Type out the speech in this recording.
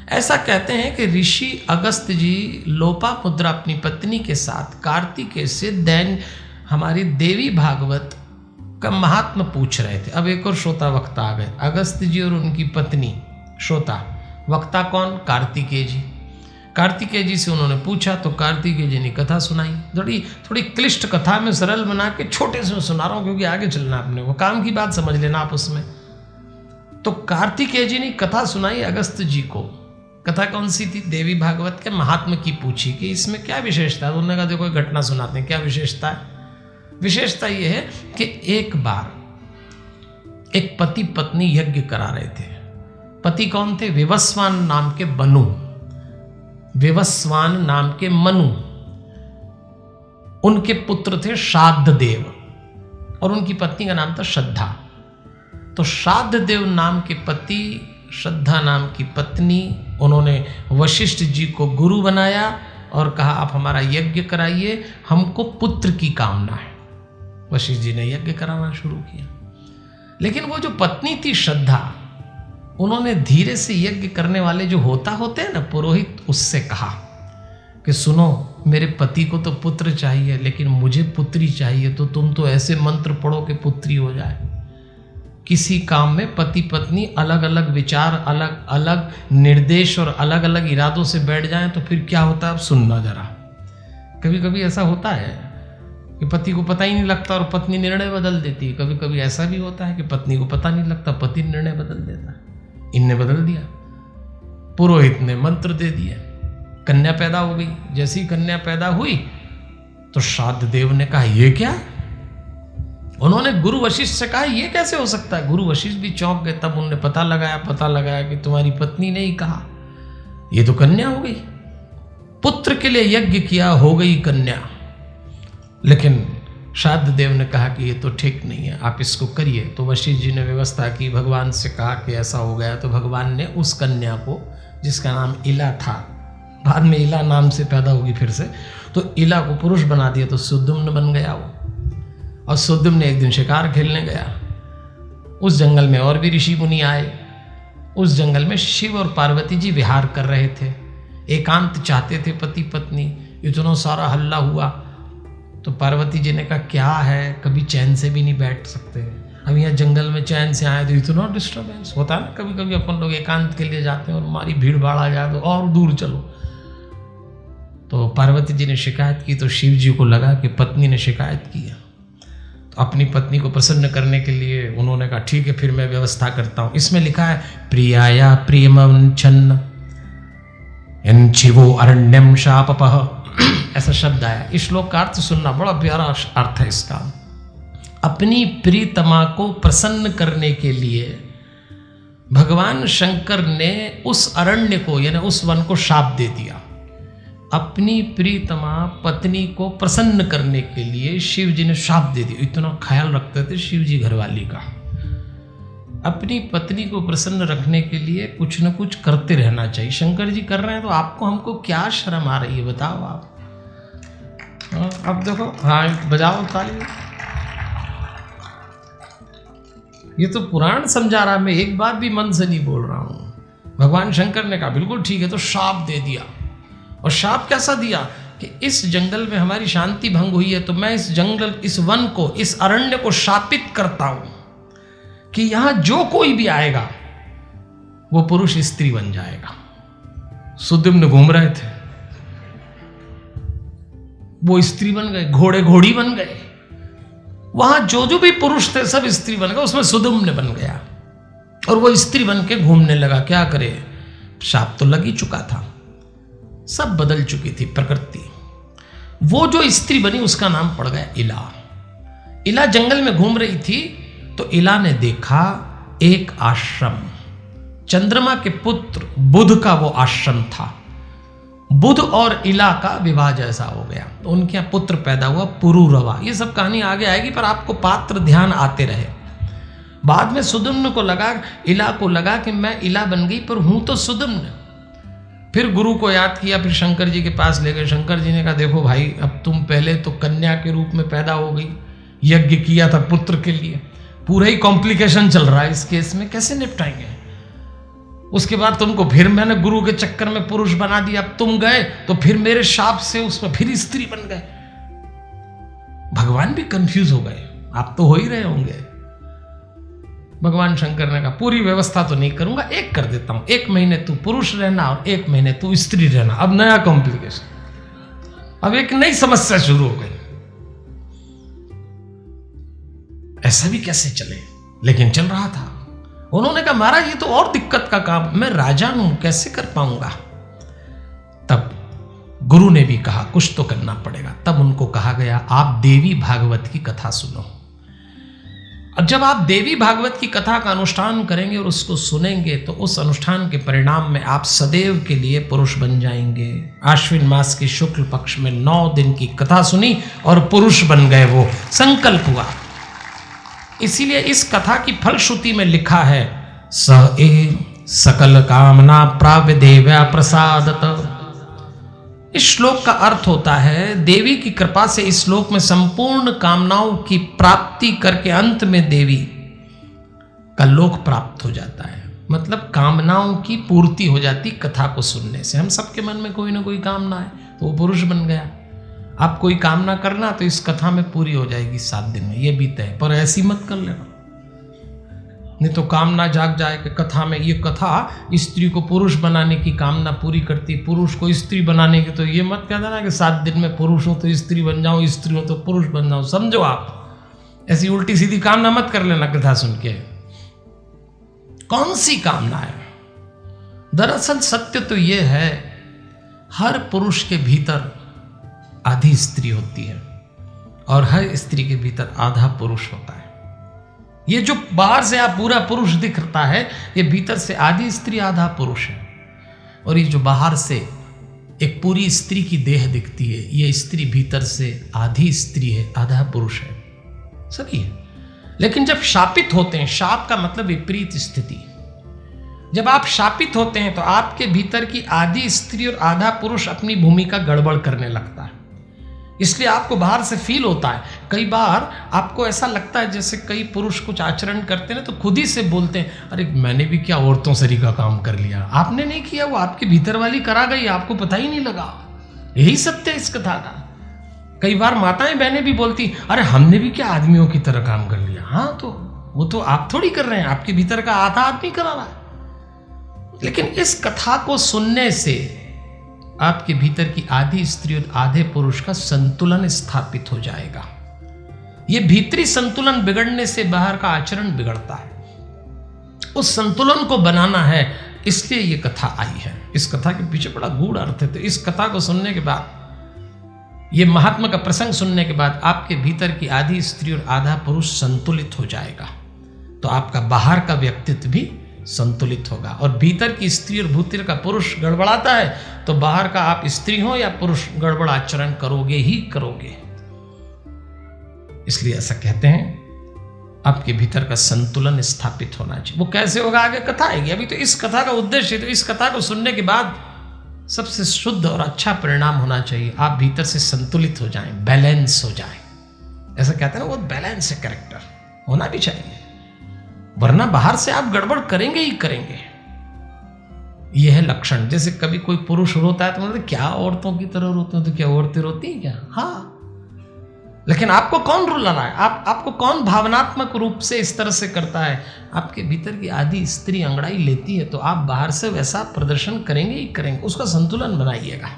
ऐसा कहते हैं कि ऋषि अगस्त जी लोपामुद्रा अपनी पत्नी के साथ कार्तिकेय से हमारी देवी भागवत का महात्मा पूछ रहे थे। अब एक और श्रोता वक्ता आ गए, अगस्त जी और उनकी पत्नी श्रोता। वक्ता कौन? कार्तिकेय जी। कार्तिकेय जी से उन्होंने पूछा तो कार्तिकेय जी ने कथा सुनाई। थोड़ी क्लिष्ट कथा में सरल बना के छोटे से सुना रहा हूँ, क्योंकि आगे चलना अपने को, काम की बात समझ लेना आप उसमें। तो कार्तिकेय जी ने कथा सुनाई अगस्त जी को। कथा कौन सी थी? देवी भागवत के महात्मा की पूछी कि इसमें क्या विशेषता है। उन्होंने कहा देखो घटना सुनाते हैं, क्या विशेषता है? विशेषता यह है कि एक बार एक पति पत्नी यज्ञ करा रहे थे। पति कौन थे? विवस्वान नाम के बनु, विवस्वान नाम के मनु। उनके पुत्र थे श्राद्ध देव और उनकी पत्नी का नाम था श्रद्धा। तो श्राद्ध देव नाम के पति, श्रद्धा नाम की पत्नी, उन्होंने वशिष्ठ जी को गुरु बनाया और कहा आप हमारा यज्ञ कराइए, हमको पुत्र की कामना है। वशिष्ठ जी ने यज्ञ कराना शुरू किया। लेकिन वो जो पत्नी थी श्रद्धा, उन्होंने धीरे से यज्ञ करने वाले जो होते हैं ना पुरोहित, उससे कहा कि सुनो, मेरे पति को तो पुत्र चाहिए लेकिन मुझे पुत्री चाहिए, तो तुम तो ऐसे मंत्र पढ़ो कि पुत्री हो जाए। किसी काम में पति पत्नी अलग अलग विचार, अलग अलग निर्देश और अलग अलग इरादों से बैठ जाएं तो फिर क्या होता है, अब सुनना जरा। कभी कभी ऐसा होता है कि पति को पता ही नहीं लगता और पत्नी निर्णय बदल देती है। कभी कभी ऐसा भी होता है कि पत्नी को पता नहीं लगता, पति निर्णय बदल देता है। इनने बदल दिया, पुरोहित ने मंत्र दे दिया, कन्या पैदा हो गई। जैसी कन्या पैदा हुई तो श्राद्ध देव ने कहा ये क्या? उन्होंने गुरु वशिष्ठ से कहा ये कैसे हो सकता है? गुरु वशिष्ठ भी चौंक गए। तब उन्होंने पता लगाया कि तुम्हारी पत्नी ने ही कहा, ये तो कन्या हो गई। पुत्र के लिए यज्ञ किया, हो गई कन्या। लेकिन श्राद्ध देव ने कहा कि ये तो ठीक नहीं है, आप इसको करिए। तो वशिष्ठ जी ने व्यवस्था की, भगवान से कहा कि ऐसा हो गया। तो भगवान ने उस कन्या को, जिसका नाम इला था, बाद में इला नाम से पैदा होगी फिर से, तो इला को पुरुष बना दिया, तो सुद्युम्न बन गया वो। और सुद्युम्न एक दिन शिकार खेलने गया। उस जंगल में और भी ऋषि मुनि आए। उस जंगल में शिव और पार्वती जी विहार कर रहे थे, एकांत चाहते थे पति पत्नी। इतना सारा हल्ला हुआ तो पार्वती जी ने कहा क्या है, कभी चैन से भी नहीं बैठ सकते, अब यहाँ जंगल में चैन से आए तो इतना डिस्टर्बेंस होता है ना। कभी कभी अपन लोग एकांत के लिए जाते हैं और हमारी भीड़ भाड़ आ जाए तो और दूर चलो। तो पार्वती जी ने शिकायत की तो शिव जी को लगा कि पत्नी ने शिकायत की है। तो अपनी पत्नी को प्रसन्न करने के लिए उन्होंने कहा ठीक है फिर मैं व्यवस्था करता हूँ। इसमें लिखा है प्रियाया प्रियमं छन्न शिवो अरण्यम शापपः, ऐसा शब्द आया। इस श्लोक का अर्थ सुनना, बड़ा प्यारा अर्थ है इसका। अपनी प्रियतमा को प्रसन्न करने के लिए भगवान शंकर ने उस अरण्य को यानी उस वन को शाप दे दिया। अपनी प्रियतमा पत्नी को प्रसन्न करने के लिए शिव जी ने शाप दे दिया। इतना ख्याल रखते थे शिव जी घरवाली का। अपनी पत्नी को प्रसन्न रखने के लिए कुछ न कुछ करते रहना चाहिए। शंकर जी कर रहे हैं तो आपको हमको क्या शर्म आ रही है बताओ आप। अब देखो, हाँ बजाओ ताली। ये तो पुराण समझा रहा, मैं एक बार भी मन से नहीं बोल रहा हूं। भगवान शंकर ने कहा बिल्कुल ठीक है, तो शाप दे दिया। और शाप कैसा दिया कि इस जंगल में हमारी शांति भंग हुई है तो मैं इस जंगल, इस वन को, इस अरण्य को शापित करता हूं कि यहां जो कोई भी आएगा वो पुरुष स्त्री बन जाएगा। सुद्युम्न घूम रहे थे, वो स्त्री बन गए, घोड़े घोड़ी बन गए। वहां जो भी पुरुष थे सब स्त्री बन गए, उसमें सुद्युम्न बन गया और वो स्त्री बन के घूमने लगा। क्या करे, शाप तो लग ही चुका था, सब बदल चुकी थी प्रकृति। वो जो स्त्री बनी उसका नाम पड़ गया इला। इला जंगल में घूम रही थी तो इला ने देखा एक आश्रम, चंद्रमा के पुत्र बुध का वो आश्रम था। बुध और इला का विवाह जैसा हो गया, तो उनके यहाँ पुत्र पैदा हुआ पुरुरवा। ये सब कहानी आगे आएगी पर आपको पात्र ध्यान आते रहे। बाद में सुद्युम्न को लगा, इला को लगा कि मैं इला बन गई पर हूं तो सुद्युम्न। फिर गुरु को याद किया, फिर शंकर जी के पास ले गए। शंकर जी ने कहा देखो भाई, अब तुम पहले तो कन्या के रूप में पैदा हो गई, यज्ञ किया था पुत्र के लिए, पूरा ही कॉम्प्लिकेशन चल रहा है इस केस में, कैसे निपटाएंगे। उसके बाद तुमको फिर मैंने गुरु के चक्कर में पुरुष बना दिया, अब तुम गए तो फिर मेरे शाप से उसमें फिर स्त्री बन गए। भगवान भी कंफ्यूज हो गए, आप तो हो ही रहे होंगे। भगवान शंकर ने कहा पूरी व्यवस्था तो नहीं करूंगा, एक कर देता हूं, 1 महीने तू पुरुष रहना और 1 महीने तू स्त्री रहना। अब नया कॉम्प्लिकेशन, अब एक नई समस्या शुरू हो गई। ऐसा भी कैसे चले, लेकिन चल रहा था। उन्होंने कहा महाराज ये तो और दिक्कत का काम, मैं राजा हूं, कैसे कर पाऊंगा। तब गुरु ने भी कहा कुछ तो करना पड़ेगा। तब उनको कहा गया आप देवी भागवत की कथा सुनो। अब जब आप देवी भागवत की कथा का अनुष्ठान करेंगे और उसको सुनेंगे तो उस अनुष्ठान के परिणाम में आप सदैव के लिए पुरुष बन जाएंगे। आश्विन मास के शुक्ल पक्ष में 9 दिन की कथा सुनी और पुरुष बन गए, वो संकल्प हुआ। इसीलिए इस कथा की फलश्रुति में लिखा है स ए सकल कामना प्राप्य देव्या प्रसादत। इस श्लोक का अर्थ होता है देवी की कृपा से इस श्लोक में संपूर्ण कामनाओं की प्राप्ति करके अंत में देवी का लोक प्राप्त हो जाता है। मतलब कामनाओं की पूर्ति हो जाती कथा को सुनने से। हम सबके मन में कोई ना कोई कामना है तो वो पुरुष बन गया। आप कोई कामना करना तो इस कथा में पूरी हो जाएगी 7 दिन में, ये भी तय। पर ऐसी मत कर लेना, नहीं तो कामना जाग जाए कि कथा में, ये कथा स्त्री को पुरुष बनाने की कामना पूरी करती, पुरुष को स्त्री बनाने की। तो ये मत कह देना कि 7 दिन में पुरुष हो तो स्त्री बन जाऊं, स्त्री हो तो पुरुष बन जाऊं। समझो आप, ऐसी उल्टी सीधी कामना मत कर लेना कथा सुन के। कौन सी कामना है? दरअसल सत्य तो ये है हर पुरुष के भीतर आधी स्त्री होती है और हर स्त्री के भीतर आधा पुरुष होता है। ये जो बाहर से आप पूरा पुरुष दिखता है, ये भीतर से आधी स्त्री आधा पुरुष है। और ये जो बाहर से एक पूरी स्त्री की देह दिखती है, ये स्त्री भीतर से आधी स्त्री है आधा पुरुष है, सभी है। लेकिन जब शापित होते हैं, शाप का मतलब विपरीत स्थिति, जब आप शापित होते हैं तो आपके भीतर की आधी स्त्री और आधा पुरुष अपनी भूमिका गड़बड़ करने लगता है। इसलिए आपको बाहर से फील होता है। कई बार आपको ऐसा लगता है जैसे कई पुरुष कुछ आचरण करते हैं तो खुद ही से बोलते हैं अरे मैंने भी क्या औरतों सरी का काम कर लिया। आपने नहीं किया, वो आपके भीतर वाली करा गई, आपको पता ही नहीं लगा। यही सत्य है इस कथा का। कई बार माताएं बहनें भी बोलती अरे हमने भी क्या आदमियों की तरह काम कर लिया। हाँ तो वो तो आप थोड़ी कर रहे हैं, आपके भीतर का आधा आदमी करा रहा है। लेकिन इस कथा को सुनने से आपके भीतर की आधी स्त्री और आधे पुरुष का संतुलन स्थापित हो जाएगा। यह भीतरी संतुलन बिगड़ने से बाहर का आचरण बिगड़ता है। उस संतुलन को बनाना है, इसलिए यह कथा आई है। इस कथा के पीछे बड़ा गूढ़ अर्थ है। तो इस कथा को सुनने के बाद, यह महात्मा का प्रसंग सुनने के बाद आपके भीतर की आधी स्त्री और आधा पुरुष संतुलित हो जाएगा। तो आपका बाहर का व्यक्तित्व भी संतुलित होगा। और भीतर की स्त्री और भीतर का पुरुष गड़बड़ाता है तो बाहर का आप स्त्री हो या पुरुष गड़बड़ आचरण करोगे ही करोगे। इसलिए ऐसा कहते हैं आपके भीतर का संतुलन स्थापित होना चाहिए। वो कैसे होगा आगे कथा आएगी। अभी तो इस कथा का उद्देश्य, तो इस कथा को सुनने के बाद सबसे शुद्ध और अच्छा परिणाम होना चाहिए। आप भीतर से संतुलित हो जाएं, बैलेंस हो जाएं। ऐसा कहते हैं ना, वो बैलेंस है, कैरेक्टर होना भी चाहिए, वरना बाहर से आप गड़बड़ करेंगे ही करेंगे। यह है लक्षण। जैसे कभी कोई पुरुष रोता है तो मतलब क्या औरतों की तरह रोते हो, तो क्या औरतें रोती हैं क्या? हाँ, लेकिन आपको कौन रुला रहा है? आपको कौन भावनात्मक रूप से इस तरह से करता है? आपके भीतर की आधी स्त्री अंगड़ाई लेती है तो आप बाहर से वैसा प्रदर्शन करेंगे ही करेंगे। उसका संतुलन बनाइएगा।